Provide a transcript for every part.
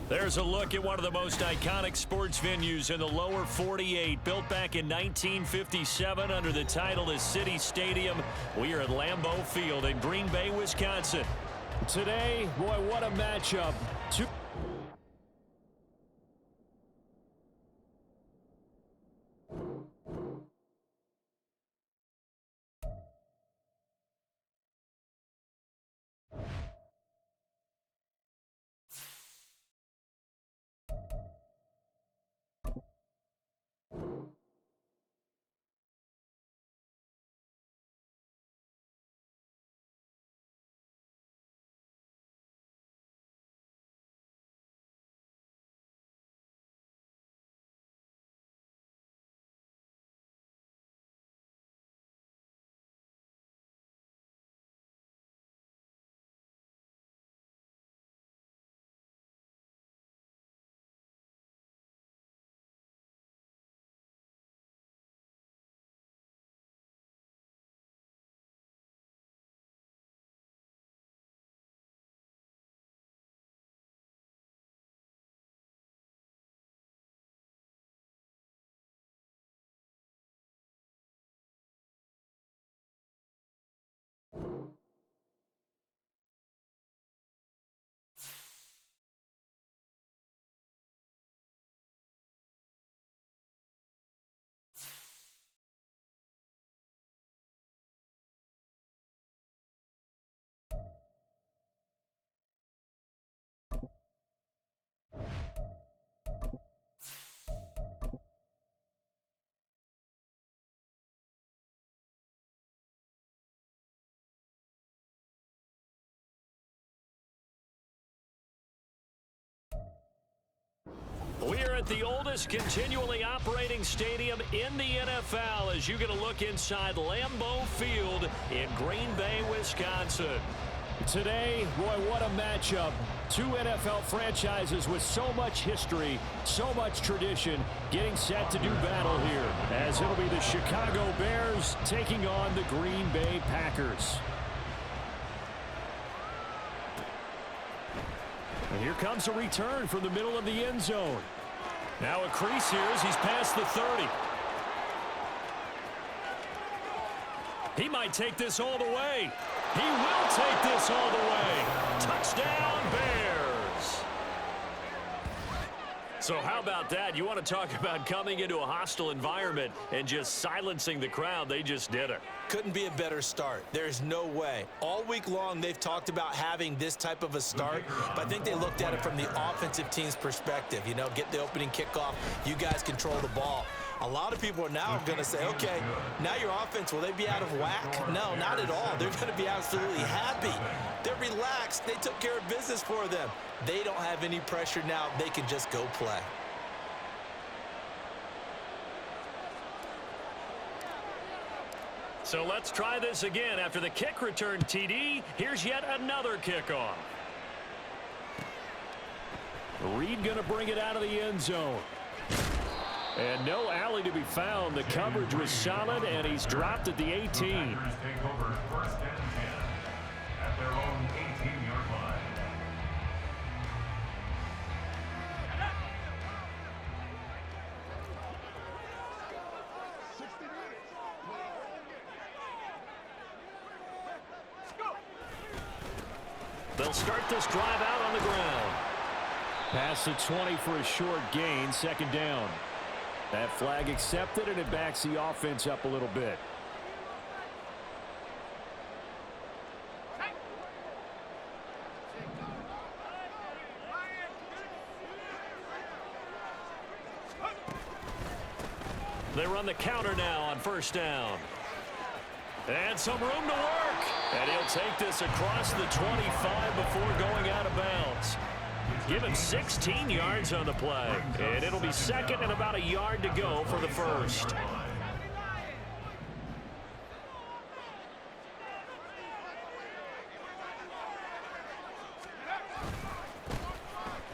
There's a look at one of the most iconic sports venues in the lower 48. Built back in 1957 under the title of City Stadium. We are at Lambeau Field in Green Bay, Wisconsin. Today, boy, what a matchup. We are at the oldest continually operating stadium in the NFL as you get a look inside Lambeau Field in Green Bay, Wisconsin. Today, boy, what a matchup. Two NFL franchises with so much history, so much tradition, getting set to do battle here, as it'll be the Chicago Bears taking on the Green Bay Packers. And here comes a return from the middle of the end zone. Now a crease here as he's past the 30. He might take this all the way. He will take this all the way. Touchdown, Bears. So how about that? You want to talk about coming into a hostile environment and just silencing the crowd. They just did it. Couldn't be a better start. There's no way. All week long, they've talked about having this type of a start, but I think they looked at it from the offensive team's perspective. You know, get the opening kickoff. You guys control the ball. A lot of people are now going to say, okay, now your offense, will they be out of whack? No, not at all. They're going to be absolutely happy. They're relaxed. They took care of business for them. They don't have any pressure now. They can just go play. So let's try this again. After the kick return TD, here's yet another kickoff. Reed going to bring it out of the end zone. And no alley to be found. The coverage was solid, and he's dropped at the 18. They'll start this drive out on the ground. Past the 20 for a short gain, second down. That flag accepted, and it backs the offense up a little bit. They run the counter now on first down. And some room to work. And he'll take this across the 25 before going out of bounds. Give him 16 yards on the play. And it'll be second and about a yard to go for the first.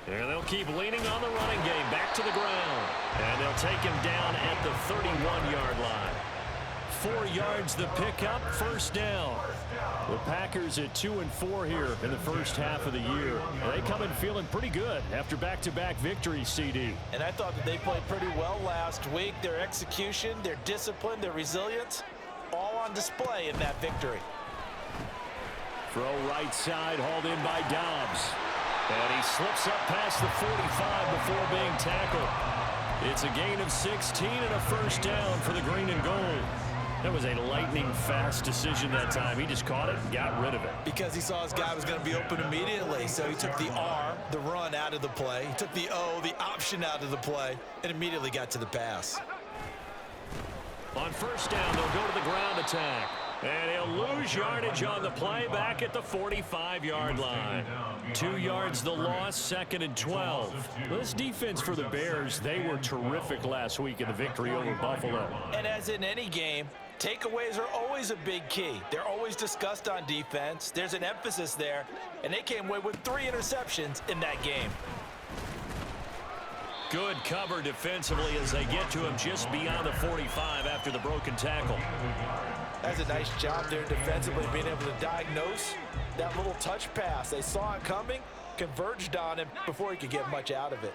And they'll keep leaning on the running game back to the ground. And they'll take him down at the 31-yard line. 34 yards the pickup, first down. The Packers at 2-4 here in the first half of the year. They come in feeling pretty good after back-to-back victories, CD. And I thought that they played pretty well last week. Their execution, their discipline, their resilience, all on display in that victory. Throw right side, hauled in by Dobbs. And he slips up past the 45 before being tackled. It's a gain of 16 and a first down for the green and gold. That was a lightning-fast decision that time. He just caught it and got rid of it. Because he saw his guy was going to be open immediately. So he took the R, the run, out of the play. He took the O, the option, out of the play, and immediately got to the pass. On first down, they'll go to the ground attack. And he'll lose yardage on the play back at the 45-yard line. 2 yards the loss, 2nd and 12. This defense for the Bears, they were terrific last week in the victory over Buffalo. And as in any game, takeaways are always a big key. They're always discussed on defense. There's an emphasis there, and they came away with 3 interceptions in that game. Good cover defensively as they get to him just beyond the 45 after the broken tackle. That's a nice job there defensively, being able to diagnose that little touch pass. They saw it coming, converged on him before he could get much out of it.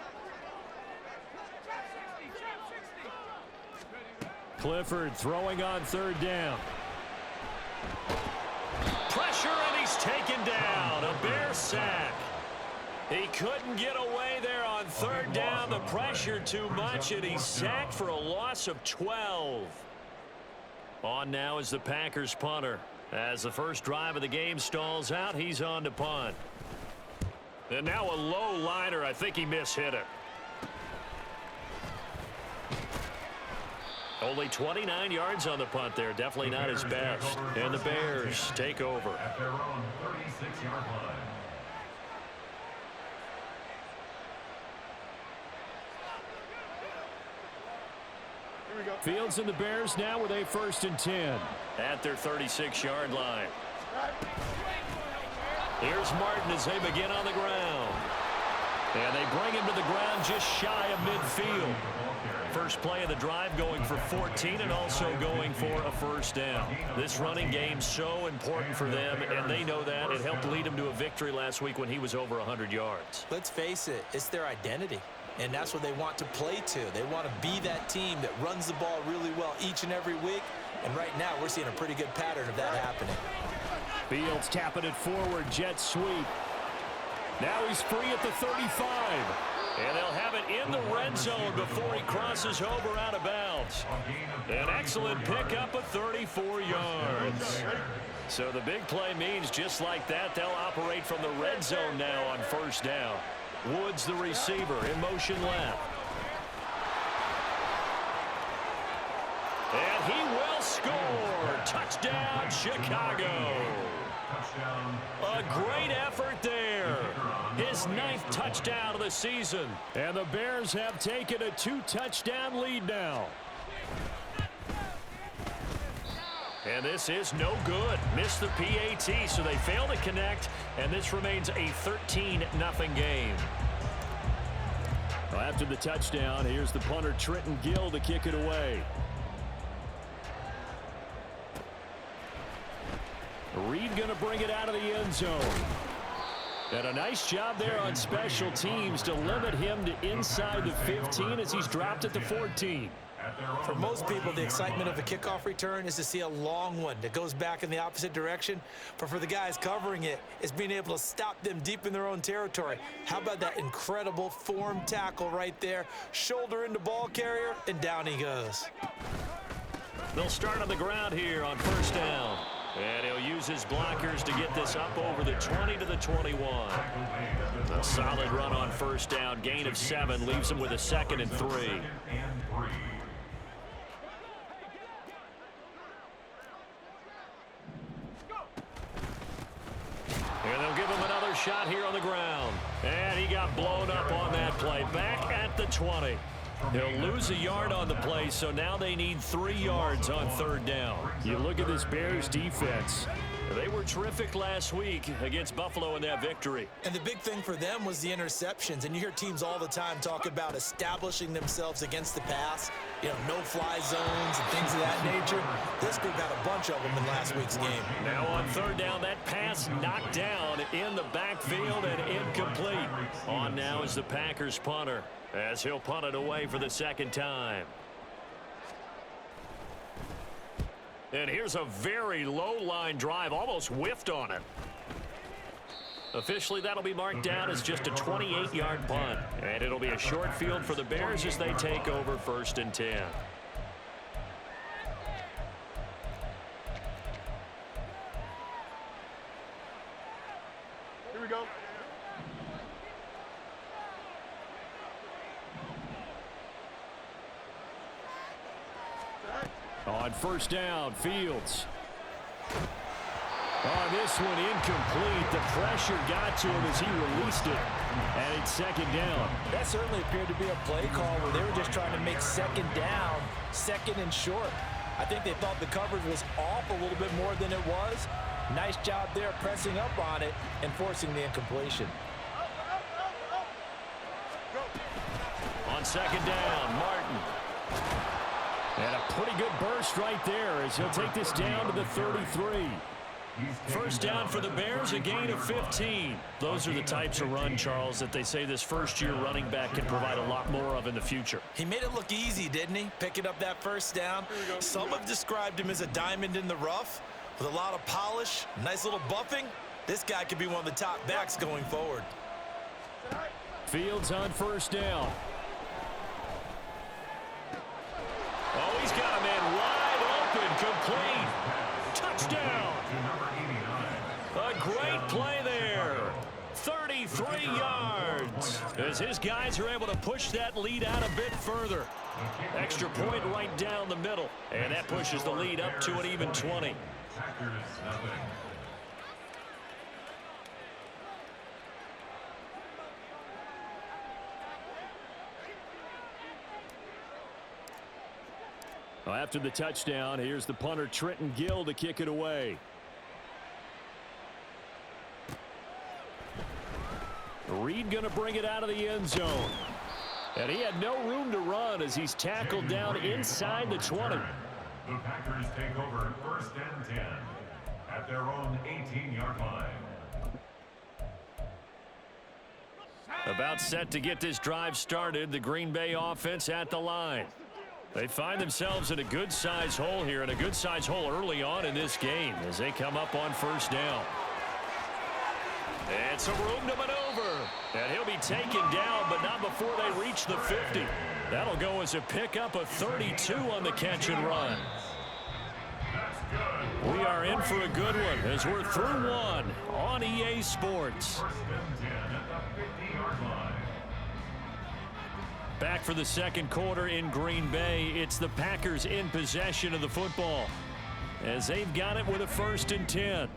Clifford throwing on third down. Pressure, and he's taken down. A Bear sack. He couldn't get away there on third down. The pressure too much, and he's sacked for a loss of 12. On now is the Packers punter. As the first drive of the game stalls out, he's on to punt. And now a low liner. I think he mishit it. Only 29 yards on the punt there. Definitely not his best. And the Bears take over. At their own 36-yard line. Fields and the Bears now with a 1st and 10 at their 36-yard line. Here's Martin as they begin on the ground. And they bring him to the ground just shy of midfield. First play of the drive going for 14 and also going for a first down. This running game so important for them, and they know that. It helped lead them to a victory last week when he was over 100 yards. Let's face it, it's their identity. And that's what they want to play to. They want to be that team that runs the ball really well each and every week. And right now, we're seeing a pretty good pattern of that happening. Fields tapping it forward, jet sweep. Now he's free at the 35. And they'll have it in the red zone before he crosses over out of bounds. An excellent pickup of 34 yards. So the big play means just like that, they'll operate from the red zone now on first down. Woods, the receiver, in motion left. And he will score. Touchdown, Chicago. A great effort there. His 9th touchdown of the season. And the Bears have taken a 2-touchdown lead now. And this is no good. Missed the PAT, so they fail to connect, and this remains a 13-0 game. Well, after the touchdown, here's the punter Trenton Gill to kick it away. Reed going to bring it out of the end zone. And a nice job there on special teams to limit him to inside the 15 as he's dropped at the 14. For most people, the excitement of a kickoff return is to see a long one that goes back in the opposite direction. But for the guys covering it, it's being able to stop them deep in their own territory. How about that incredible form tackle right there? Shoulder into ball carrier, and down he goes. They'll start on the ground here on first down. And he'll use his blockers to get this up over the 20 to the 21. A solid run on first down. Gain of 7 leaves him with a 2nd and 3. And they'll give him another shot here on the ground. And he got blown up on that play. Back at the 20. He'll lose a yard on the play, so now they need 3 yards on 3rd down. You look at this Bears defense. They were terrific last week against Buffalo in that victory. And the big thing for them was the interceptions. And you hear teams all the time talk about establishing themselves against the pass, no-fly zones and things of that nature. This group had a bunch of them in last week's game. Now on 3rd down, that pass knocked down in the backfield and incomplete. On now is the Packers punter, as he'll punt it away for the 2nd time. And here's a very low-line drive, almost whiffed on it. Officially, that'll be marked down as just a 28-yard punt. And it'll be a short field for the Bears as they take over 1st and 10. Here we go. On 1st down, Fields. On this one, incomplete. The pressure got to him as he released it. And it's 2nd down. That certainly appeared to be a play call where they were just trying to make 2nd down, 2nd and short. I think they thought the coverage was off a little bit more than it was. Nice job there pressing up on it and forcing the incompletion. On 2nd down, Martin. And a pretty good burst right there as he'll take this down to the 33. 1st down for the Bears, a gain of 15. Those are the types of run, Charles, that they say this first-year running back can provide a lot more of in the future. He made it look easy, didn't he? Picking up that 1st down. Some have described him as a diamond in the rough with a lot of polish, nice little buffing. This guy could be one of the top backs going forward. Fields on 1st down. Oh, he's got a man wide open, complete. Touchdown. A great play there. 33 yards. As his guys are able to push that lead out a bit further. Extra point right down the middle. And that pushes the lead up to an even 20. Well, after the touchdown, here's the punter, Trenton Gill, to kick it away. Reed going to bring it out of the end zone. And he had no room to run as he's tackled down inside the 20. The Packers take over 1st and 10 at their own 18-yard line. About set to get this drive started, the Green Bay offense at the line. They find themselves in a good-sized hole here, and a good-sized hole early on in this game as they come up on 1st down. And some room to maneuver. And he'll be taken down, but not before they reach the 50. That'll go as a pickup of 32 on the catch and run. We are in for a good one as we're through one on EA Sports. 1st and 10 at the 50-yard line. Back for the 2nd quarter in Green Bay. It's the Packers in possession of the football as they've got it with a 1st and 10.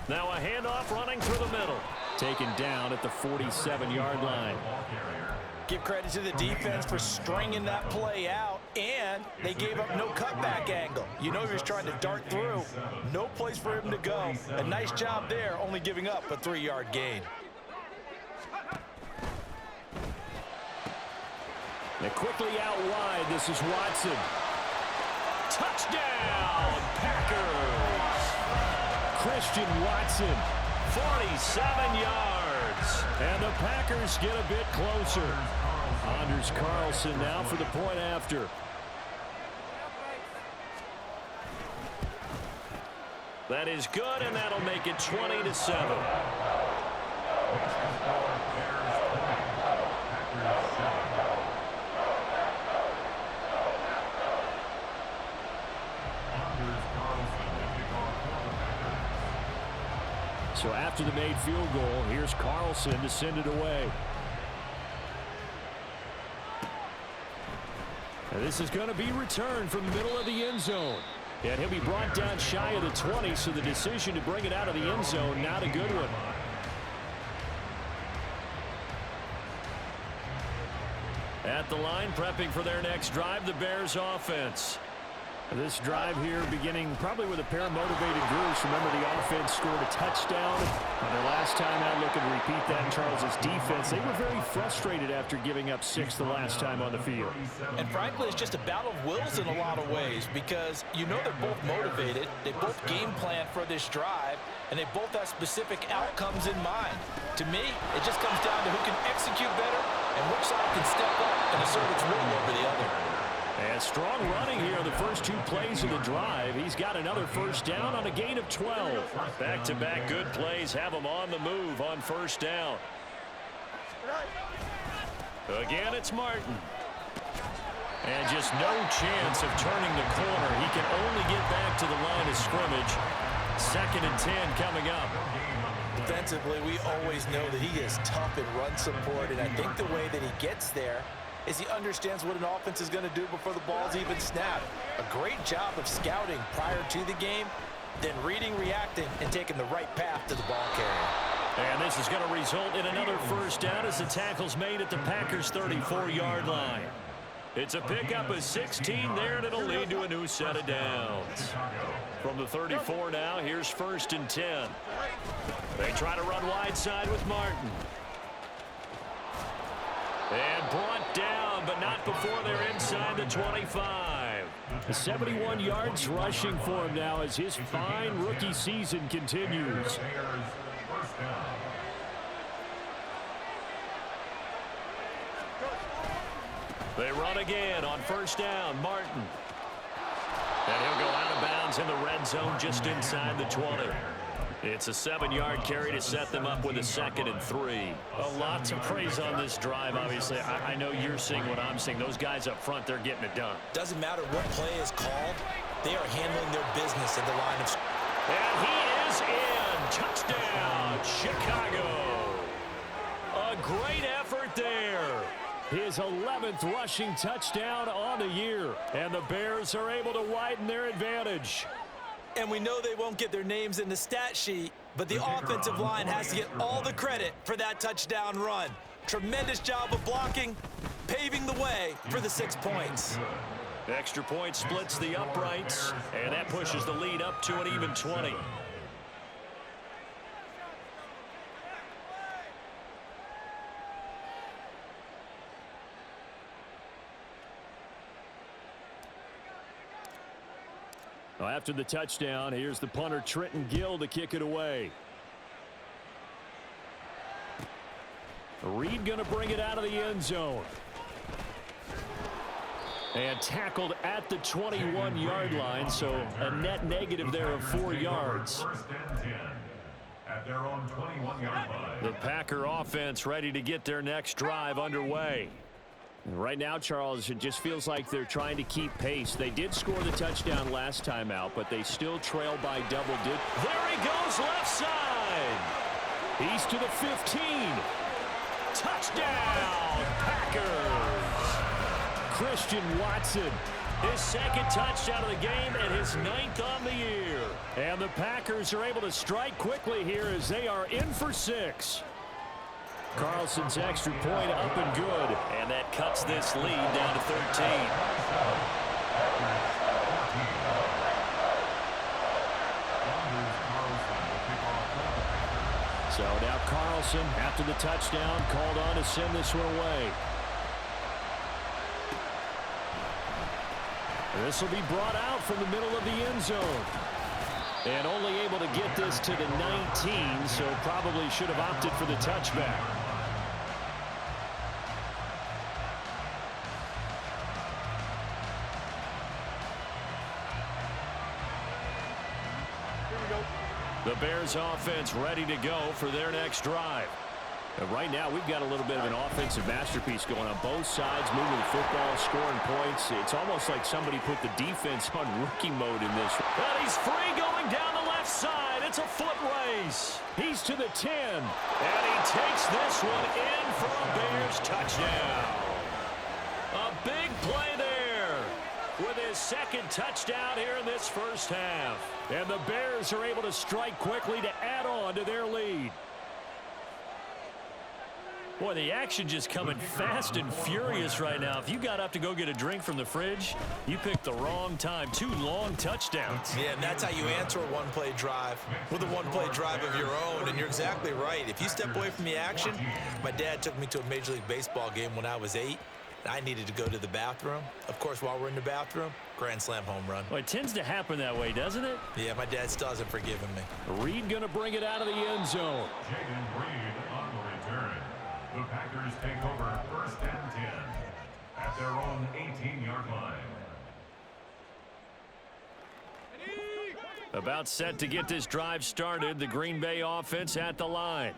Now a handoff running through the middle. Taken down at the 47-yard line. Give credit to the defense for stringing that play out, and they gave up no cutback angle. You know he was trying to dart through. No place for him to go. A nice job there, only giving up a 3-yard gain. And quickly out wide, this is Watson. Touchdown, Packers! Christian Watson. 47 yards. And the Packers get a bit closer. Anders Carlson now for the point after. That is good, and that'll make it 20-7. So after the made field goal, here's Carlson to send it away. And this is going to be returned from the middle of the end zone. And he'll be brought down shy of the 20, so the decision to bring it out of the end zone, not a good one. At the line, prepping for their next drive, the Bears offense. This drive here beginning probably with a pair of motivated groups. Remember, the offense scored a touchdown on their last time out. Looking to repeat that in Charles's defense. They were very frustrated after giving up 6 the last time on the field. And frankly, it's just a battle of wills in a lot of ways because you know they're both motivated. They both game plan for this drive, and they both have specific outcomes in mind. To me, it just comes down to who can execute better and which side can step up and assert its will over the other. And strong running here in the first 2 plays of the drive. He's got another first down on a gain of 12. Back-to-back good plays have him on the move on first down. Again, it's Martin. And just no chance of turning the corner. He can only get back to the line of scrimmage. 2nd and 10 coming up. Defensively, we always know that he is tough in run support, and I think the way that he gets there is he understands what an offense is going to do before the ball's even snapped. A great job of scouting prior to the game, then reading, reacting, and taking the right path to the ball carrier. And this is going to result in another first down as the tackle's made at the Packers' 34-yard line. It's a pickup of 16 there, and it'll lead to a new set of downs. From the 34 now, here's 1st and 10. They try to run wide side with Martin. And brought down, but not before they're inside the 25. 71 yards rushing for him now as his fine rookie season continues. They run again on first down. Martin. And he'll go out of bounds in the red zone just inside the 20. It's a 7-yard carry to set them up with a 2nd and 3. A lot to praise on this drive, obviously. I know you're seeing what I'm seeing. Those guys up front, they're getting it done. Doesn't matter what play is called. They are handling their business at the line of scrimmage. And he is in. Touchdown, Chicago. A great effort there. His 11th rushing touchdown on the year. And the Bears are able to widen their advantage. And we know they won't get their names in the stat sheet, but the offensive line has to get all the credit for that touchdown run. Tremendous job of blocking, paving the way for the 6 points. Extra point splits the uprights, and that pushes the lead up to an even 20. After the touchdown, here's the punter Trenton Gill to kick it away. Reed going to bring it out of the end zone. And tackled at the 21-yard line, so a net negative there of 4 yards. 1st and 10 at their own 21-yard line. The Packer offense ready to get their next drive underway. Right now, Charles, it just feels like they're trying to keep pace. They did score the touchdown last time out, but they still trail by double digits. There he goes, left side. He's to the 15. Touchdown, Packers. Christian Watson. His 2nd touchdown of the game and his 9th on the year. And the Packers are able to strike quickly here as they are in for 6. Carlson's extra point up and good. And that cuts this lead down to 13. So now Carlson, after the touchdown, called on to send this one away. This will be brought out from the middle of the end zone. And only able to get this to the 19, so probably should have opted for the touchback. The Bears offense ready to go for their next drive. Right now, we've got a little bit of an offensive masterpiece going on both sides, moving the football, scoring points. It's almost like somebody put the defense on rookie mode in this. And he's free going down the left side. It's a foot race. He's to the 10. And he takes this one in for a Bears touchdown. A big play there with his 2nd touchdown here in this first half. And the Bears are able to strike quickly to add on to their lead. Boy, the action just coming fast and furious right now. If you got up to go get a drink from the fridge, you picked the wrong time. 2 long touchdowns. Yeah, and that's how you answer a one-play drive with a one-play drive of your own. And you're exactly right. If you step away from the action, my dad took me to a Major League Baseball game when I was 8. And I needed to go to the bathroom. Of course, while we're in the bathroom, grand slam home run. Well, it tends to happen that way, doesn't it? Yeah, my dad still hasn't forgiven me. Reed going to bring it out of the end zone. Jaden Reed on the return. The Packers take over 1st and 10 at their own 18-yard line. About set to get this drive started. The Green Bay offense at the line.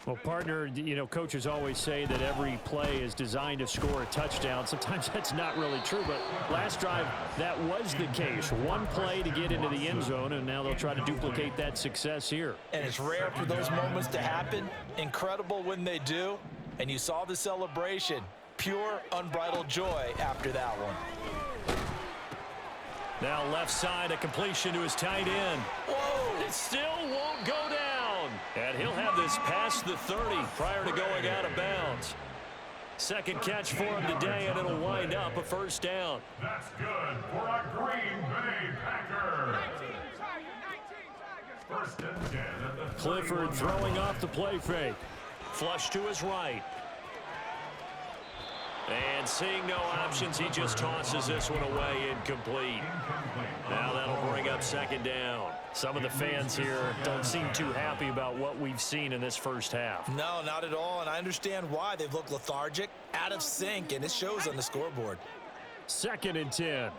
Well, partner, you know, coaches always say that every play is designed to score a touchdown. Sometimes that's not really true, but last drive, that was the case. One play to get into the end zone, and now they'll try to duplicate that success here. And it's rare for those moments to happen. Incredible when they do. And you saw the celebration. Pure, unbridled joy after that one. Now left side, a completion to his tight end. Whoa! It still won't go down. And he'll have this past the 30 prior to going out of bounds. Second catch for him today, and it'll wind up a 1st down. That's good for a Green Bay Packer. 1st and 10 at the Clifford throwing off the play fake. Flush to his right. And seeing no options, he just tosses this one away, incomplete. Now that'll bring up 2nd down. Some of the fans here don't seem too happy about what we've seen in this first half. No, not at all, and I understand why. They've looked lethargic, out of sync, and it shows on the scoreboard. 2nd and 10.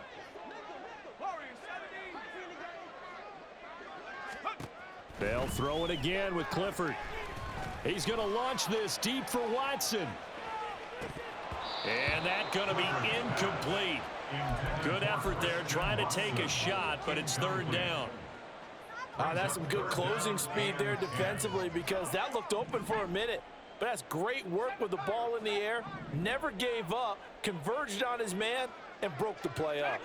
They'll throw it again with Clifford. He's going to launch this deep for Watson. And that's going to be incomplete. Good effort there, trying to take a shot, but it's 3rd down. That's some good closing speed there defensively, because that looked open for a minute. But that's great work with the ball in the air. Never gave up, converged on his man, and broke the play up.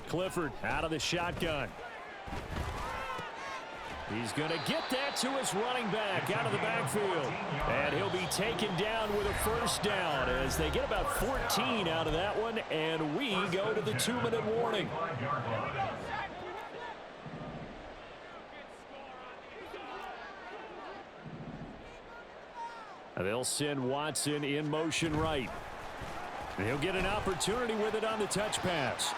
Clifford out of the shotgun. He's going to get that to his running back out of the backfield. And he'll be taken down with a 1st down as they get about 14 out of that one, and we go to the 2-minute warning. They'll send Watson in motion right. He'll get an opportunity with it on the touch pass.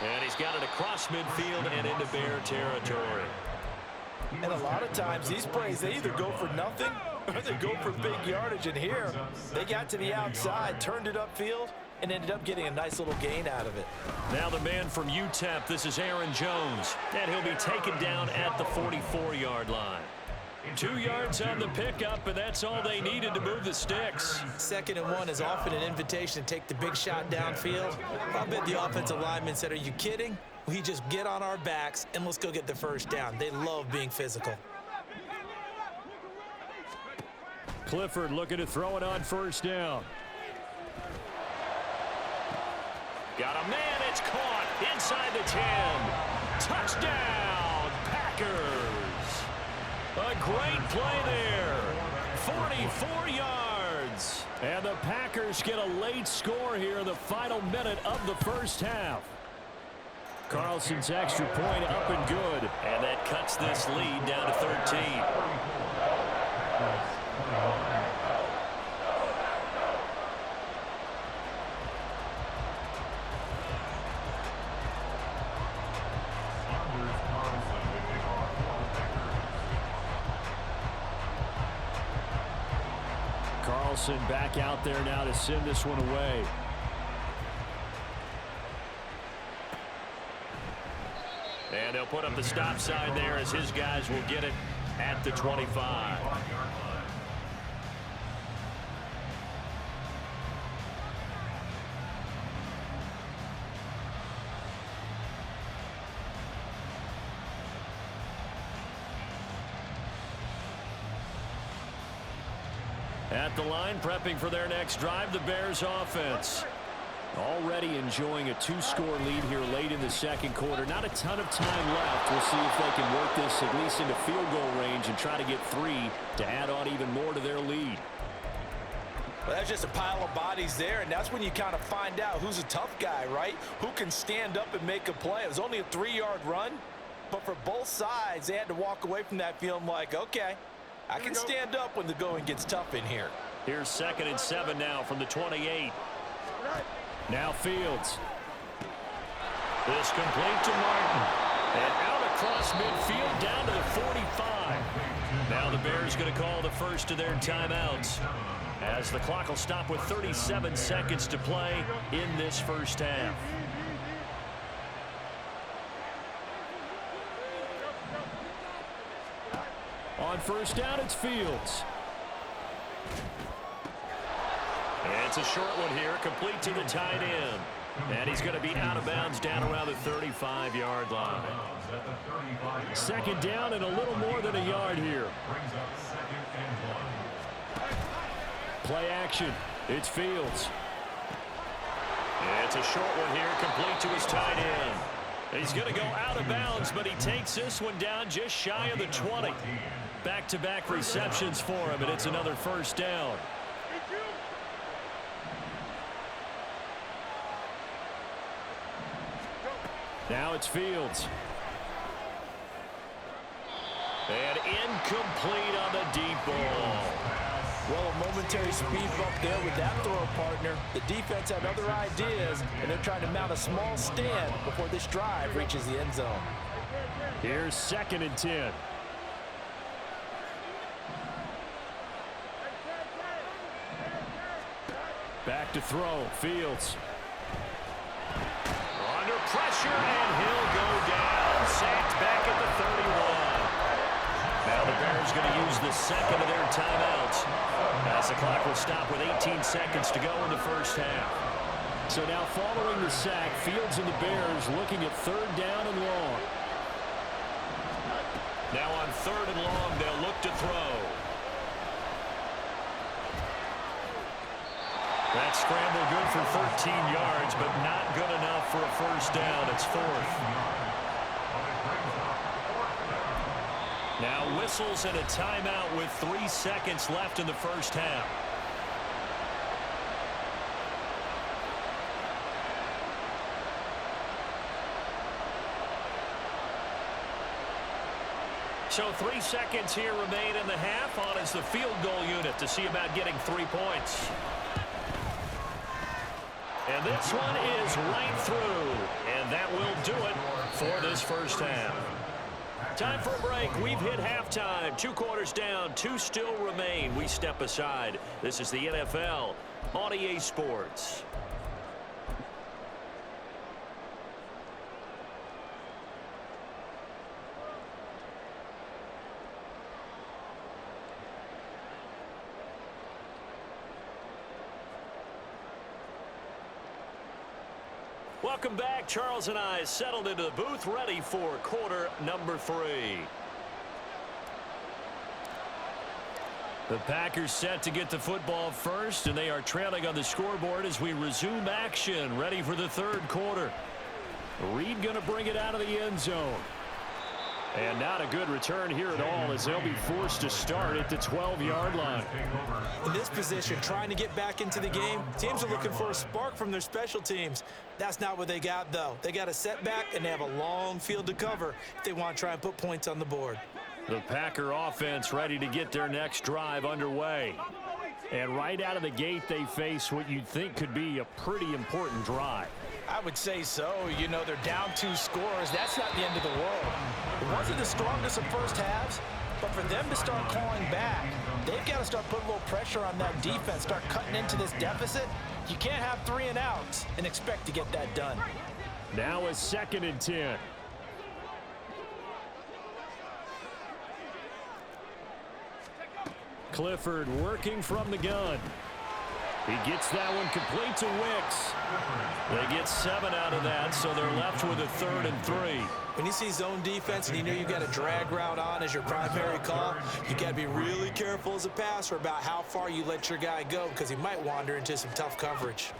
And he's got it across midfield and into Bear territory. And a lot of times these plays, they either go for nothing or they go for big yardage. And here, they got to the outside, turned it upfield, and ended up getting a nice little gain out of it. Now the man from UTEP, this is Aaron Jones. And he'll be taken down at the 44-yard line. 2 yards on the pickup, and that's all they needed to move the sticks. 2nd and 1 is often an invitation to take the big shot downfield. I bet the offensive lineman said, "Are you kidding? We just get on our backs and let's go get the 1st down." They love being physical. Clifford looking to throw it on 1st down. Got a man, it's caught inside the 10. Touchdown, Packers. A great play there. 44 yards. And the Packers get a late score here in the final minute of the 1st half. Carlson's extra point up and good. And that cuts this lead down to 13. Carlson back out there now to send this one away. And they'll put up the stop sign there as his guys will get it at the 25. At the line, prepping for their next drive, the Bears offense. Already enjoying a 2-score lead here late in the the second quarter. Not a ton of time left. We'll see if they can work this at least into field goal range and try to get 3 to add on even more to their lead. Well, that's just a pile of bodies there, and that's when you kind of find out who's a tough guy, right? Who can stand up and make a play. It was only a 3-yard run, but for both sides, they had to walk away from that feeling like, okay, I can stand up when the going gets tough in here. Here's 2nd and 7 now from the 28. Now Fields. This complete to Martin. And out across midfield down to the 45. Now the Bears going to call the first of their timeouts, as the clock will stop with 37 seconds to play in this first half. On first down, it's Fields. And it's a short one here, complete to the tight end. And he's going to be out of bounds down around the 35-yard line. 2nd down and a little more than a yard here. Play action. It's Fields. It's a short one here, complete to his tight end. He's going to go out of bounds, but he takes this one down just shy of the 20. Back-to-back receptions for him, and it's another first down. Now it's Fields. And incomplete on the deep ball. Well, a momentary speed bump there with that throw partner. The defense had other ideas, and they're trying to mount a small stand before this drive reaches the end zone. Here's 2nd and 10. Back to throw. Fields. Under pressure, and he'll go down. Sacked back at the 31. Now the Bears going to use the second of their timeouts, as the clock will stop with 18 seconds to go in the first half. So now following the sack, Fields and the Bears looking at 3rd down and long. Now on 3rd and long, they'll look to throw. That scramble good for 13 yards, but not good enough for a first down. It's 4th. Now whistles and a timeout with 3 seconds left in the first half. So 3 seconds here remain in the half. On is the field goal unit to see about getting 3 points. And this one is right through. And that will do it for this first half. Time for a break. We've hit halftime. 2 quarters down. 2 still remain. We step aside. This is the NFL on EA Sports. Welcome back. Charles and I settled into the booth, ready for quarter number 3. The Packers set to get the football first, and they are trailing on the scoreboard as we resume action, ready for the 3rd quarter. Reed going to bring it out of the end zone. And not a good return here at all, as they'll be forced to start at the 12-yard line. In this position, trying to get back into the game, teams are looking for a spark from their special teams. That's not what they got, though. They got a setback, and they have a long field to cover if they want to try and put points on the board. The Packer offense ready to get their next drive underway. And right out of the gate, they face what you'd think could be a pretty important drive. I would say so. You know, they're down 2 scores. That's not the end of the world. It wasn't the strongest of first halves, but for them to start clawing back, they've got to start putting a little pressure on that defense, start cutting into this deficit. You can't have 3 and outs and expect to get that done. Now a 2nd and 10. Clifford working from the gun. He gets that one complete to Wicks. They get 7 out of that, so they're left with a 3rd and 3. When you see zone defense and you know you've got a drag route on as your primary call, you got to be really careful as a passer about how far you let your guy go, because he might wander into some tough coverage.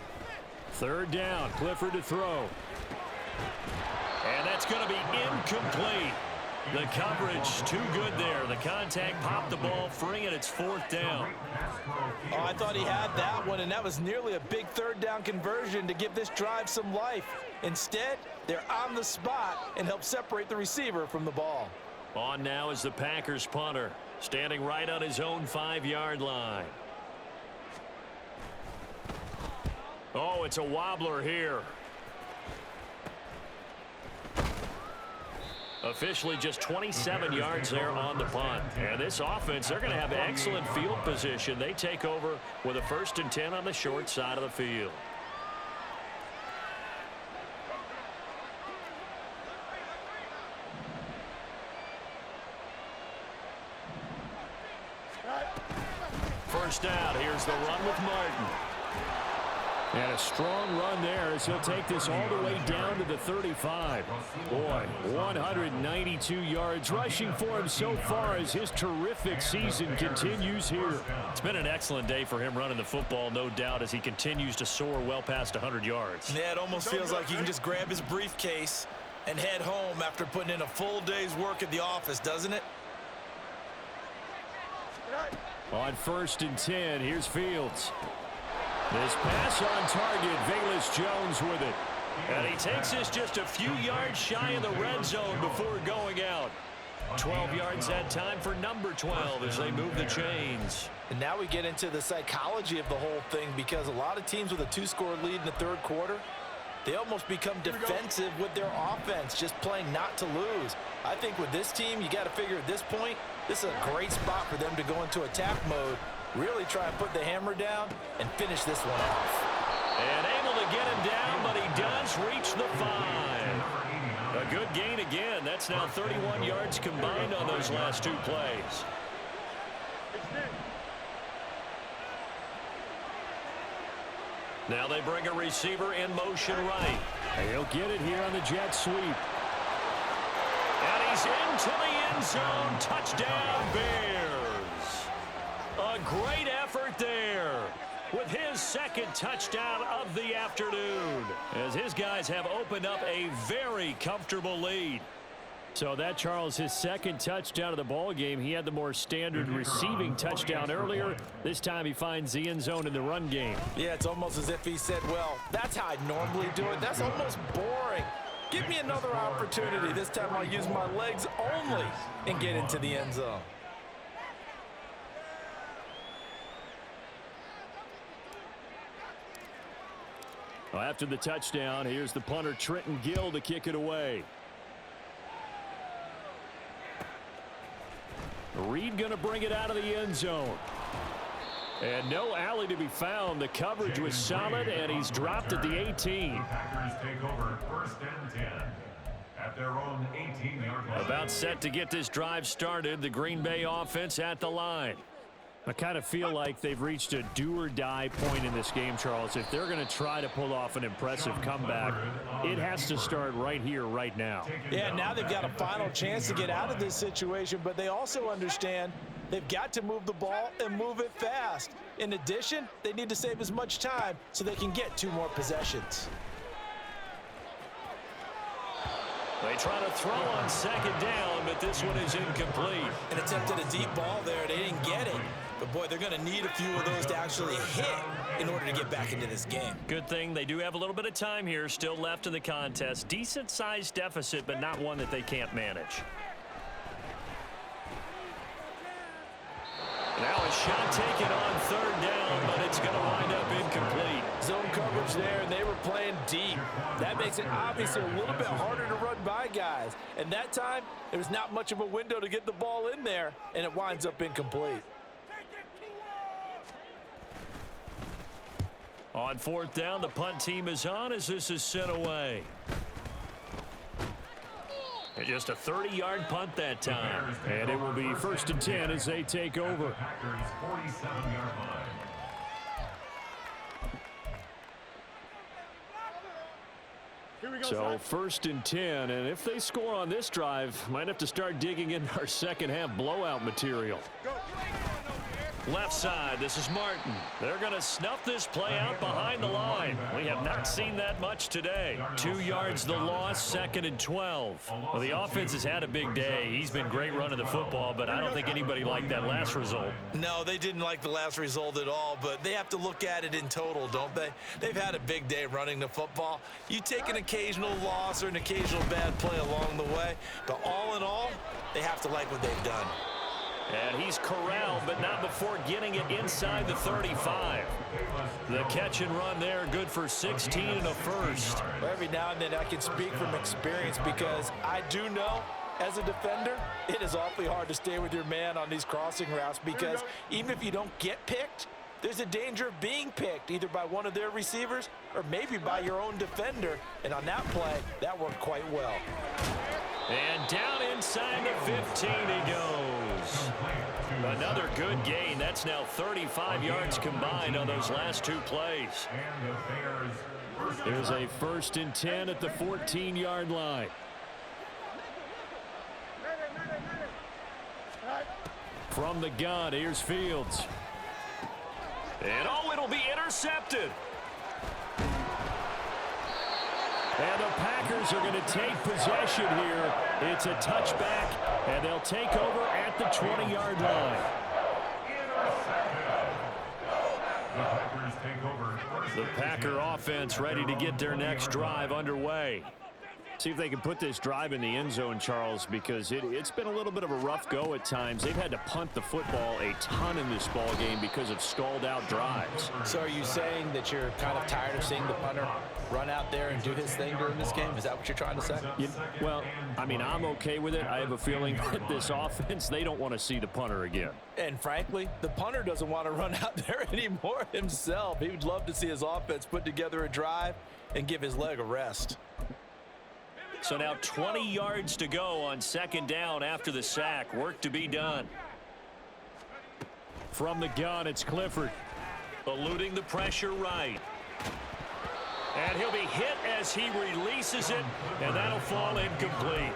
3rd down, Clifford to throw. That's going to be incomplete. The coverage too good there. The contact popped the ball free, and it's 4th down. Oh, I thought he had that one, and that was nearly a big 3rd down conversion to give this drive some life. Instead, they're on the spot and help separate the receiver from the ball. On now is the Packers punter, standing right on his own 5-yard line. Oh, it's a wobbler here. Officially just 27 yards there on the punt. And this offense, they're going to have excellent field position. They take over with a 1st and 10 on the short side of the field. First down. Here's the run with Martin. And a strong run there as he'll take this all the way down to the 35. Boy, 192 yards rushing for him so far as his terrific season continues here. It's been an excellent day for him running the football, no doubt, as he continues to soar well past 100 yards. Yeah, it almost feels like he can just grab his briefcase and head home after putting in a full day's work at the office, doesn't it? On 1st and 10, here's Fields. This pass on target, Velus Jones with it. And he takes this just a few yards shy of the red zone before going out. 12 yards that time for number 12 as they move the chains. And now we get into the psychology of the whole thing, because a lot of teams with a 2-score lead in the 3rd quarter, they almost become defensive with their offense, just playing not to lose. I think with this team, you got to figure at this point, this is a great spot for them to go into attack mode, really try and put the hammer down and finish this one off. And able to get him down, but he does reach the 5. A good gain again. That's now 31 yards combined on those last 2 plays. Now they bring a receiver in motion right. He'll get it here on the jet sweep. And he's into the end zone. Touchdown, Bears. A great effort there with his 2nd touchdown of the afternoon, as his guys have opened up a very comfortable lead. So that, Charles, his 2nd touchdown of the ball game. He had the more standard receiving touchdown earlier. This time he finds the end zone in the run game. Yeah, it's almost as if he said, well, that's how I normally do it. That's almost boring. Give me another opportunity. This time I'll use my legs only and get into the end zone. Well, after the touchdown, here's the punter, Trenton Gill, to kick it away. Reed going to bring it out of the end zone. And no alley to be found. The coverage was solid, and he's dropped at the 18. The Packers take over 1st and 10 at their own 18-yard line. About set to get this drive started. The Green Bay offense at the line. I kind of feel like they've reached a do-or-die point in this game, Charles. If they're going to try to pull off an impressive comeback, it has to start right here, right now. Yeah, now they've got a final chance to get out of this situation, but they also understand they've got to move the ball and move it fast. In addition, they need to save as much time so they can get 2 more possessions. They try to throw on 2nd down, but this one is incomplete. An attempt at a deep ball there. They didn't get it. But, boy, they're going to need a few of those to actually hit in order to get back into this game. Good thing they do have a little bit of time here still left in the contest. Decent-sized deficit, but not one that they can't manage. Now a shot taken on 3rd down, but it's going to wind up incomplete. Zone coverage there, and they were playing deep. That makes it obviously a little bit harder to run by guys. And that time, there was not much of a window to get the ball in there, and it winds up incomplete. On 4th down, the punt team is on as this is sent away. And just a 30-yard punt that time. And it will be 1st and 10 as they take over. Packers 47-yard line. So 1st and 10, and if they score on this drive, might have to start digging in our second half blowout material. Left side, this is Martin. They're going to snuff this play out behind the line. We have not seen that much today. 2 yards the loss, 2nd and 12. Well, the offense has had a big day. He's been great running the football, but I don't think anybody liked that last result. No, they didn't like the last result at all, but they have to look at it in total, don't they? They've had a big day running the football. You take an occasional loss or an occasional bad play along the way, but all in all, they have to like what they've done. And he's corralled, but not before getting it inside the 35. The catch and run there, good for 16 and a first. Well, every now and then I can speak from experience because I do know as a defender, it is awfully hard to stay with your man on these crossing routes because even if you don't get picked, there's a danger of being picked either by one of their receivers or maybe by your own defender. And on that play, that worked quite well. And down inside the 15 he goes. Another good gain. That's now 35 yards combined on those last 2 plays. There's a 1st and 10 at the 14-yard line. From the gun, here's Fields. And oh, it'll be intercepted. And the Packers are going to take possession here. It's a touchback, and they'll take over at the 20-yard line. The Packer offense ready to get their next drive underway. See if they can put this drive in the end zone, Charles, because it's been a little bit of a rough go at times. They've had to punt the football a ton in this ball game because of stalled-out drives. So are you saying that you're kind of tired of seeing the punter run out there and do his thing during this game? Is that what you're trying to say? Well, I mean, I'm okay with it. I have a feeling that this offense, they don't want to see the punter again. And frankly, the punter doesn't want to run out there anymore himself. He would love to see his offense put together a drive and give his leg a rest. So now 20 yards to go on 2nd down after the sack. Work to be done. From the gun, it's Clifford. Eluding the pressure right. And he'll be hit as he releases it, and that'll fall incomplete.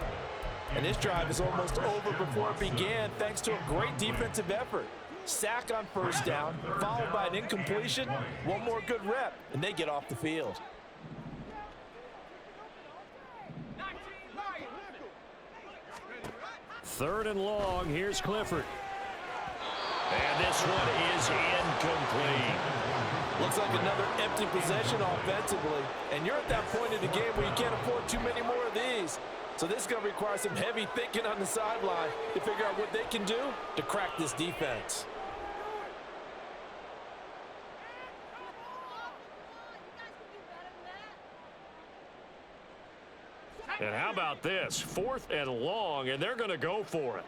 And this drive is almost over before it began thanks to a great defensive effort. Sack on 1st down, followed by an incompletion. One more good rep, and they get off the field. Third and long, here's Clifford. And this one is incomplete. Looks like another empty possession offensively. And you're at that point in the game where you can't afford too many more of these. So this is going to require some heavy thinking on the sideline to figure out what they can do to crack this defense. And how about this? 4th and long, and they're going to go for it.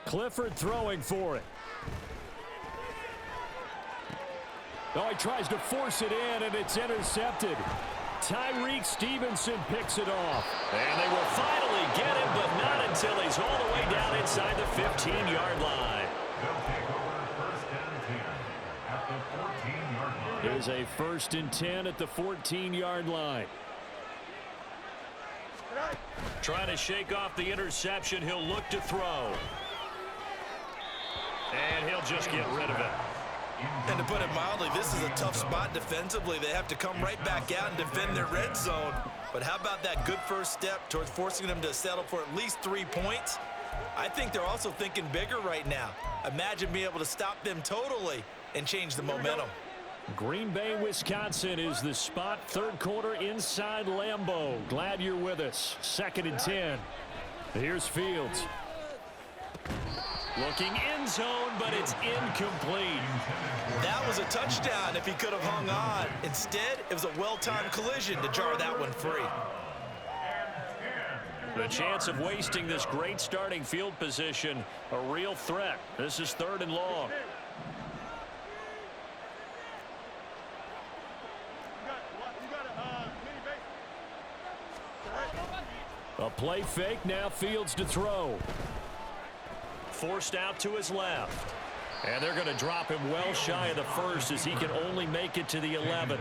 Clifford throwing for it. Oh, he tries to force it in, and it's intercepted. Tyreek Stevenson picks it off. And they will finally get him, but not until he's all the way down inside the 15-yard line. There's a 1st and 10 at the 14-yard line. Trying to shake off the interception. He'll look to throw. And he'll just get rid of it. And to put it mildly, this is a tough spot defensively. They have to come right back out and defend their red zone. But how about that good first step towards forcing them to settle for at least 3 points? I think they're also thinking bigger right now. Imagine being able to stop them totally and change the momentum. Green Bay, Wisconsin is the spot. 3rd quarter inside Lambeau. Glad you're with us. 2nd and 10. Here's Fields. Looking end zone, but it's incomplete. That was a touchdown if he could have hung on. Instead, it was a well-timed collision to jar that one free. The chance of wasting this great starting field position, a real threat. This is 3rd and long. A play fake, now Fields to throw. Forced out to his left. And they're going to drop him well shy of the 1st as he can only make it to the 11th.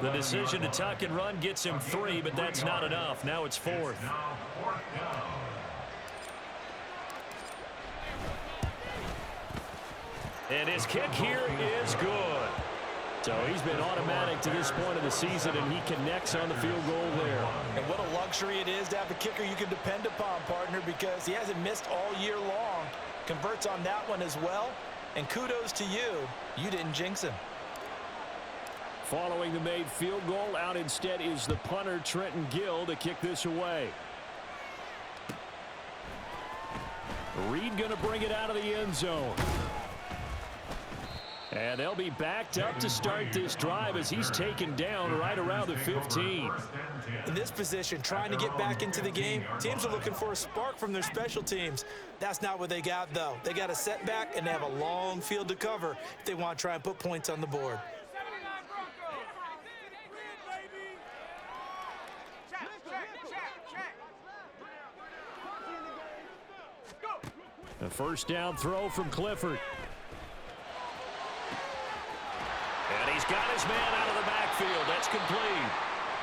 The decision to tuck and run gets him 3, but that's not enough. Now it's 4th. And his kick here is good. So he's been automatic to this point of the season, and he connects on the field goal there. And what a luxury it is to have a kicker you can depend upon, partner, because he hasn't missed all year long. Converts on that one as well. And kudos to you. You didn't jinx him. Following the made field goal, out instead is the punter, Trenton Gill, to kick this away. Reed going to bring it out of the end zone. And they'll be backed up to start this drive as he's taken down right around the 15. In this position, trying to get back into the game, teams are looking for a spark from their special teams. That's not what they got, though. They got a setback, and they have a long field to cover if they want to try and put points on the board. A first down throw from Clifford. And he's got his man out of the backfield. That's complete.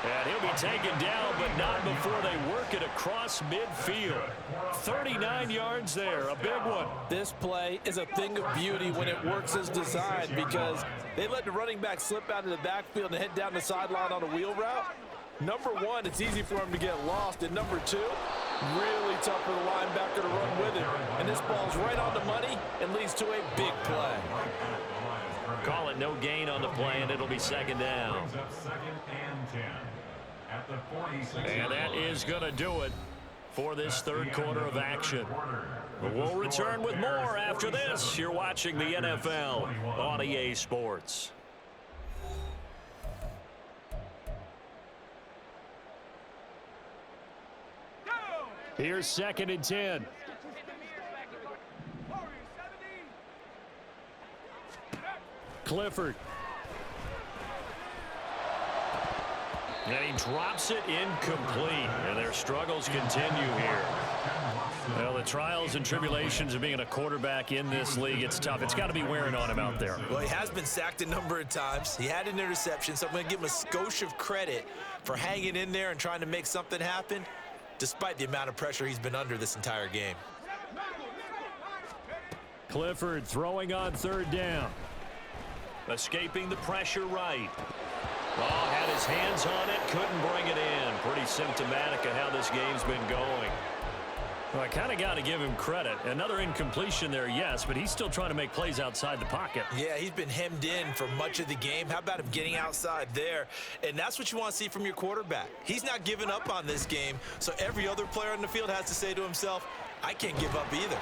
And he'll be taken down, but not before they work it across midfield. 39 yards there, a big one. This play is a thing of beauty when it works as designed because they let the running back slip out of the backfield and head down the sideline on a wheel route. Number one, it's easy for him to get lost. And number two, really tough for the linebacker to run with it. And this ball's right on the money and leads to a big play. Call it no gain on the play, and it'll be second down. And that is going to do it for this third quarter of action. We'll return with more after this. You're watching the NFL on EA Sports. Here's 2nd and 10. Clifford. And he drops it incomplete. And their struggles continue here. Well, the trials and tribulations of being a quarterback in this league, it's tough. It's got to be wearing on him out there. Well, he has been sacked a number of times. He had an interception, so I'm going to give him a skosh of credit for hanging in there and trying to make something happen, despite the amount of pressure he's been under this entire game. Clifford throwing on 3rd down. Escaping the pressure right. Oh, had his hands on it, couldn't bring it in. Pretty symptomatic of how this game's been going. Well, I kind of got to give him credit. Another incompletion there, yes, but he's still trying to make plays outside the pocket. Yeah, he's been hemmed in for much of the game. How about him getting outside there? And that's what you want to see from your quarterback. He's not giving up on this game, so every other player on the field has to say to himself, I can't give up either.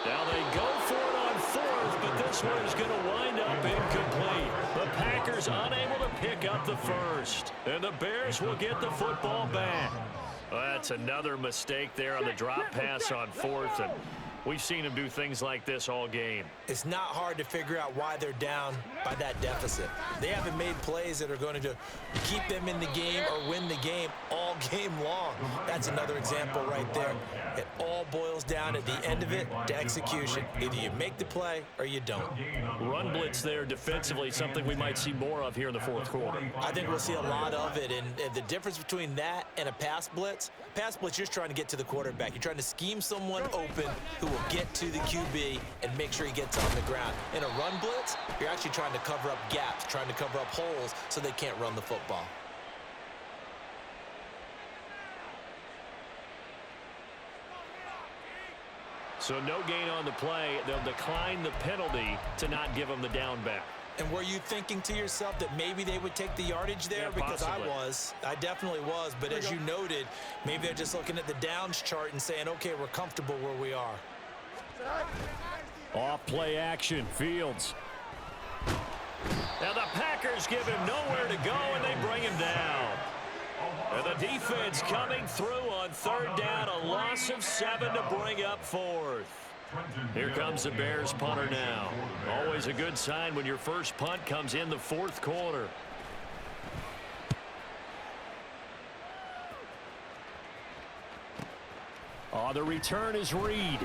Now they go for it on 4th, but this one is going to wind up incomplete. The Packers unable to pick up the first, and the Bears will get the football back. Well, that's another mistake there on the drop pass on 4th, and we've seen him do things like this all game. It's not hard to figure out why they're down by that deficit. They haven't made plays that are going to keep them in the game or win the game all game long. That's another example right there. It all boils down at the end of it to execution. Either you make the play or you don't. Run blitz there defensively, something we might see more of here in the 4th quarter. I think we'll see a lot of it, and the difference between that and a pass blitz, you're just trying to get to the quarterback. You're trying to scheme someone open who will get to the QB and make sure he gets on the ground. In a run blitz, you're actually trying to cover up gaps, trying to cover up holes so they can't run the football. So no gain on the play. They'll decline the penalty to not give them the down back. And were you thinking to yourself that maybe they would take the yardage there? Yeah, because possibly. I definitely was. But as you noted, maybe they're just looking at the downs chart and saying, okay, we're comfortable where we are. Off play action, Fields. Now the Packers give him nowhere to go, and they bring him down. And the defense coming through on 3rd down, a loss of 7 to bring up 4th. Here comes the Bears punter now. Always a good sign when your first punt comes in the 4th quarter. The return is Reed.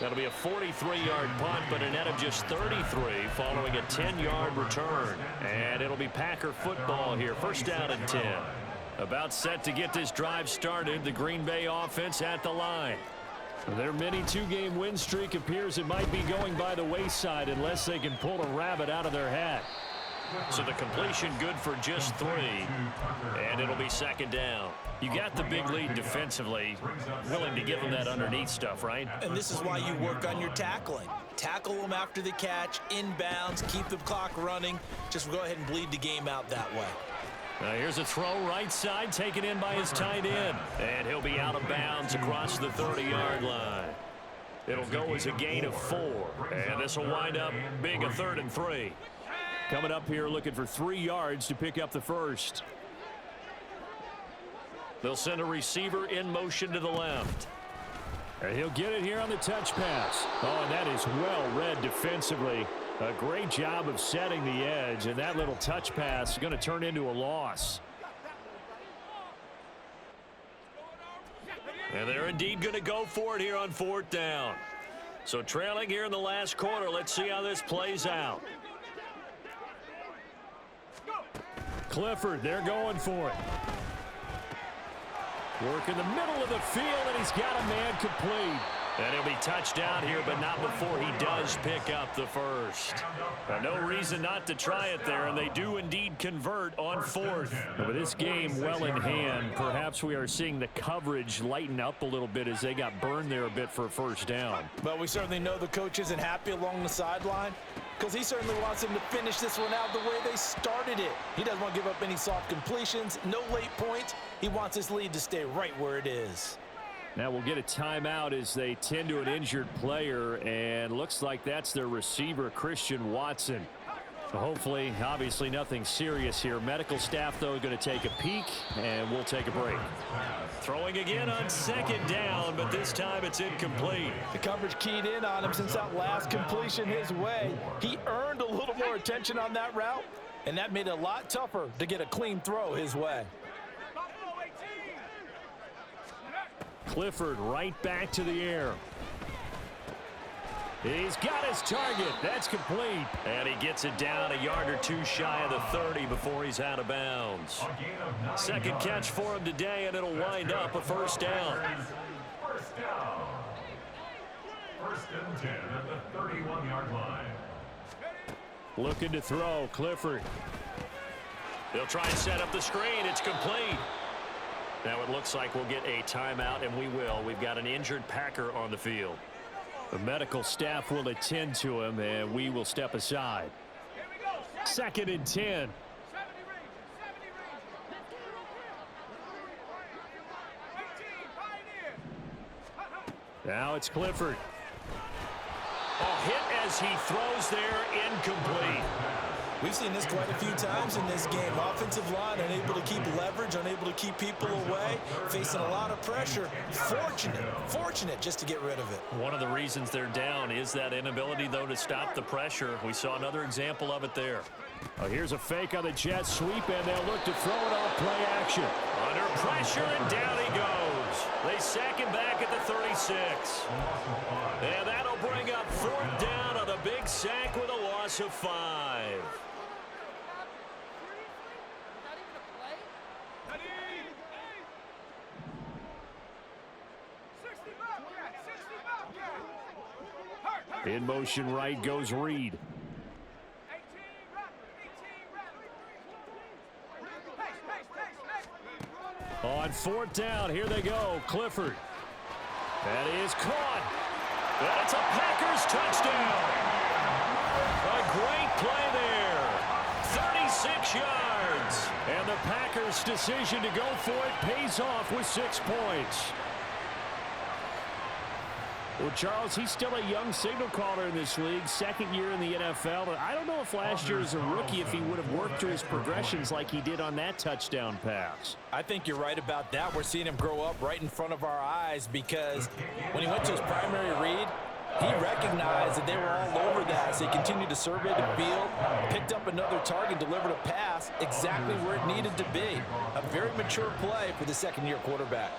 That'll be a 43-yard punt, but a net of just 33 following a 10-yard return. And it'll be Packer football here. 1st down and 10. About set to get this drive started. The Green Bay offense at the line. Their mini two-game win streak appears it might be going by the wayside unless they can pull a rabbit out of their hat. So the completion good for just 3, and it'll be second down. You got the big lead defensively, willing to give them that underneath stuff, right? And this is why you work on your tackling. Tackle them after the catch, inbounds, keep the clock running. Just go ahead and bleed the game out that way. Now here's a throw right side, taken in by his tight end. And he'll be out of bounds across the 30-yard line. It'll go as a gain of 4. And this will wind up being a 3rd and 3. Coming up here looking for 3 yards to pick up the first. They'll send a receiver in motion to the left. And he'll get it here on the touch pass. Oh, and that is well read defensively. A great job of setting the edge, and that little touch pass is going to turn into a loss. And they're indeed going to go for it here on 4th down. So trailing here in the last quarter, let's see how this plays out. Clifford, they're going for it. Work in the middle of the field, and he's got a man complete. And he'll be touched down here, but not before he does pick up the first. No reason not to try it there, and they do indeed convert on 4th. With this game well in hand, perhaps we are seeing the coverage lighten up a little bit as they got burned there a bit for a first down. But we certainly know the coach isn't happy along the sideline because he certainly wants them to finish this one out the way they started it. He doesn't want to give up any soft completions, no late points. He wants his lead to stay right where it is. Now we'll get a timeout as they tend to an injured player, and looks like that's their receiver, Christian Watson. Hopefully, obviously nothing serious here. Medical staff, though, going to take a peek, and we'll take a break. Throwing again on 2nd down, but this time it's incomplete. The coverage keyed in on him since that last completion his way. He earned a little more attention on that route, and that made it a lot tougher to get a clean throw his way. Clifford right back to the air. He's got his target. That's complete. And he gets it down a yard or 2 shy of the 30 before he's out of bounds. Second catch for him today, and it'll wind up a first down. First down. 1st and 10 at the 31-yard line. Looking to throw, Clifford. They'll try and set up the screen. It's complete. Now it looks like we'll get a timeout, and we will. We've got an injured Packer on the field. The medical staff will attend to him, and we will step aside. 2nd and 10. Now it's Clifford. A hit as he throws there, incomplete. We've seen this quite a few times in this game. Offensive line unable to keep leverage, unable to keep people away, facing a lot of pressure. Fortunate just to get rid of it. One of the reasons they're down is that inability, though, to stop the pressure. We saw another example of it there. Here's a fake on the jet sweep, and they'll look to throw it off play action. Under pressure, and down he goes. They sack him back at the 36. And that'll bring up 4th down on a big sack with a loss of 5. In motion right goes Reed. On 4th down, here they go. Clifford. That is caught. And it's a Packers touchdown. A great play there. 36 yards. And the Packers' decision to go for it pays off with 6 points. Well, Charles, he's still a young signal caller in this league, 2nd year in the NFL. But I don't know if last year as a rookie, if he would have worked through his progressions like he did on that touchdown pass. I think you're right about that. We're seeing him grow up right in front of our eyes because when he went to his primary read, he recognized that they were all over that, so he continued to survey the field, picked up another target, delivered a pass exactly where it needed to be. A very mature play for the 2nd-year quarterback.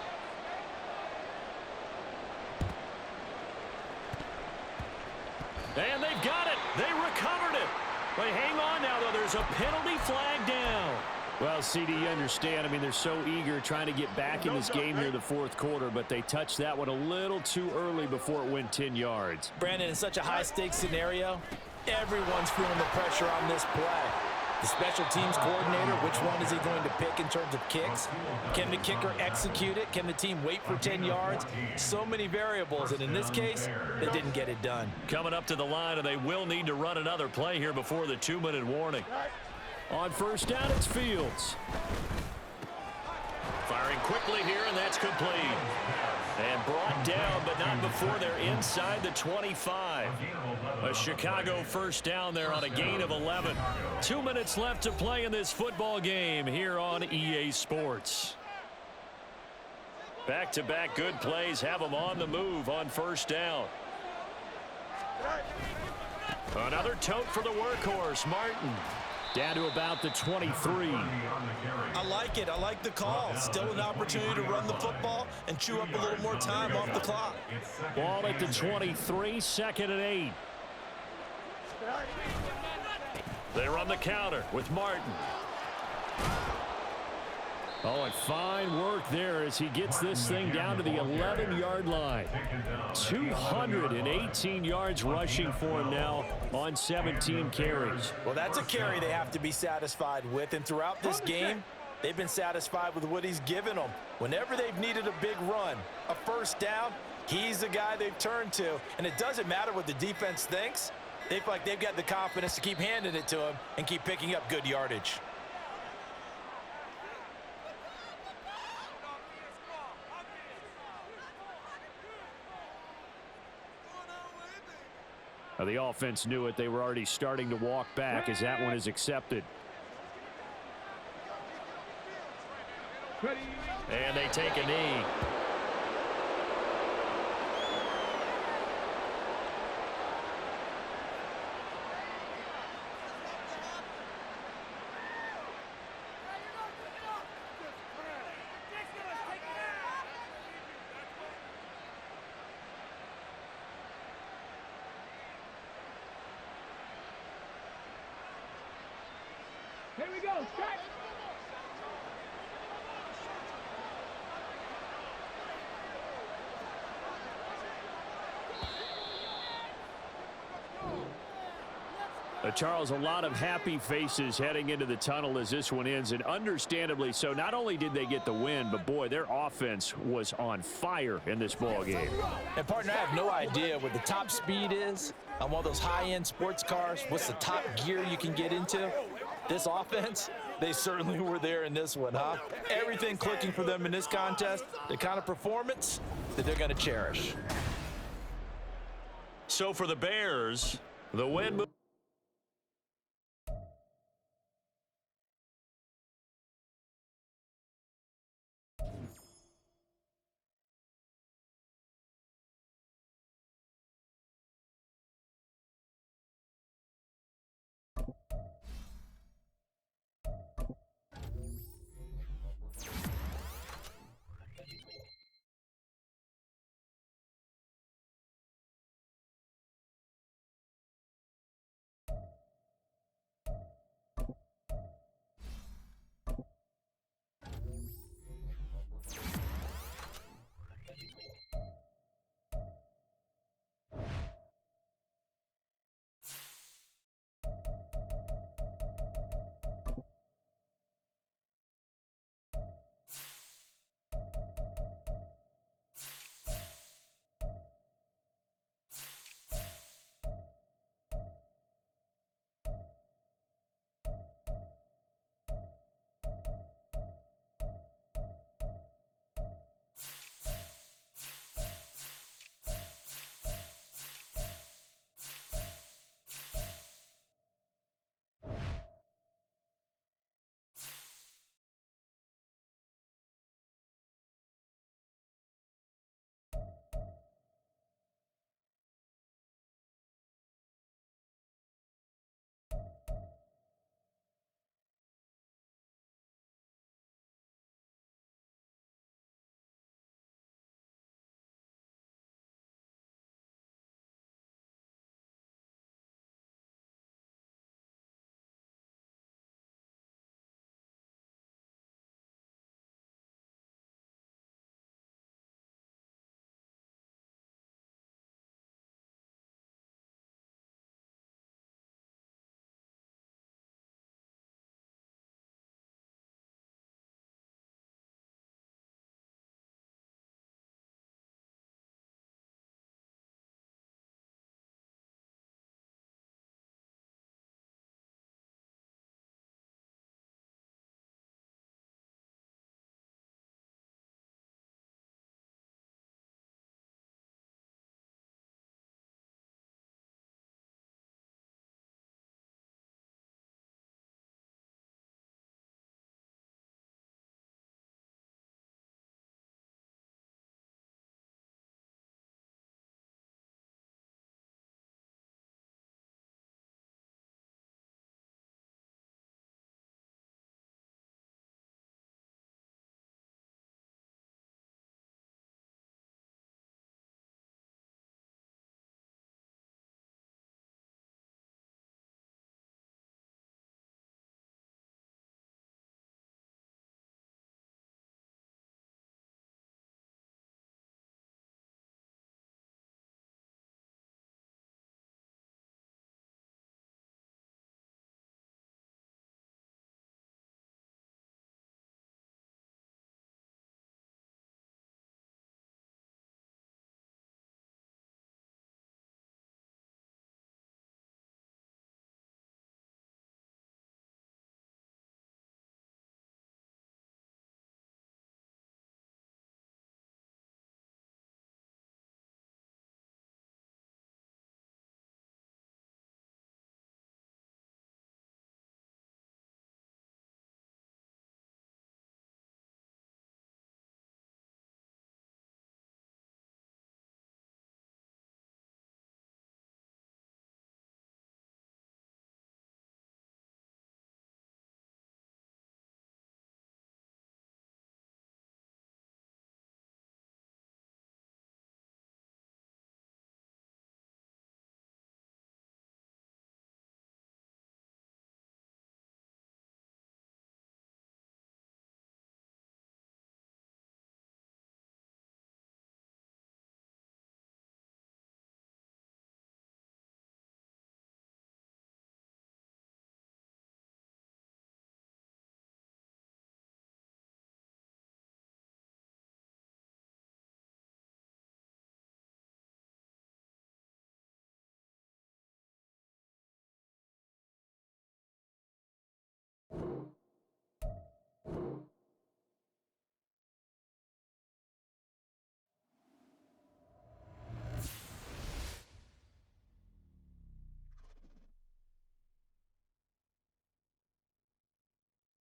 And they've got it. They recovered it. But hang on now, though. There's a penalty flag down. Well, CD, you understand. I mean, they're so eager trying to get back in this game here in the fourth quarter, but they touched that one a little too early before it went 10 yards. Brandon, in such a high-stakes scenario, everyone's feeling the pressure on this play. The special teams coordinator, which one is he going to pick in terms of kicks? Can the kicker execute it? Can the team wait for 10 yards? So many variables, and in this case, they didn't get it done. Coming up to the line, and they will need to run another play here before the 2-minute warning. On first down, it's Fields. Firing quickly here, and that's complete. And brought down, but not before they're inside the 25. A Chicago first down there on a gain of 11. 2 minutes left to play in this football game here on EA Sports. Back-to-back good plays have them on the move on first down. Another tote for the workhorse, Martin. Down to about the 23. I like it. I like the call. Still an opportunity to run the football and chew up a little more time off the clock. Ball at the 23, 2nd and 8. They run the counter with Martin. Oh, and fine work there as he gets this thing down to the 11-yard line. 218 yards rushing for him now on 17 carries. Well, that's a carry they have to be satisfied with, and throughout this game, they've been satisfied with what he's given them. Whenever they've needed a big run, a first down, he's the guy they've turned to, and it doesn't matter what the defense thinks. They feel like they've got the confidence to keep handing it to him and keep picking up good yardage. Now, the offense knew it. They were already starting to walk back as that one is accepted. And they take a knee. Here we go, strike! Charles, a lot of happy faces heading into the tunnel as this one ends, and understandably so. Not only did they get the win, but boy, their offense was on fire in this ball game. And partner, I have no idea what the top speed is on one of those high-end sports cars. What's the top gear you can get into? This offense, they certainly were there in this one, huh? Everything clicking for them in this contest, the kind of performance that they're going to cherish. So for the Bears, the win.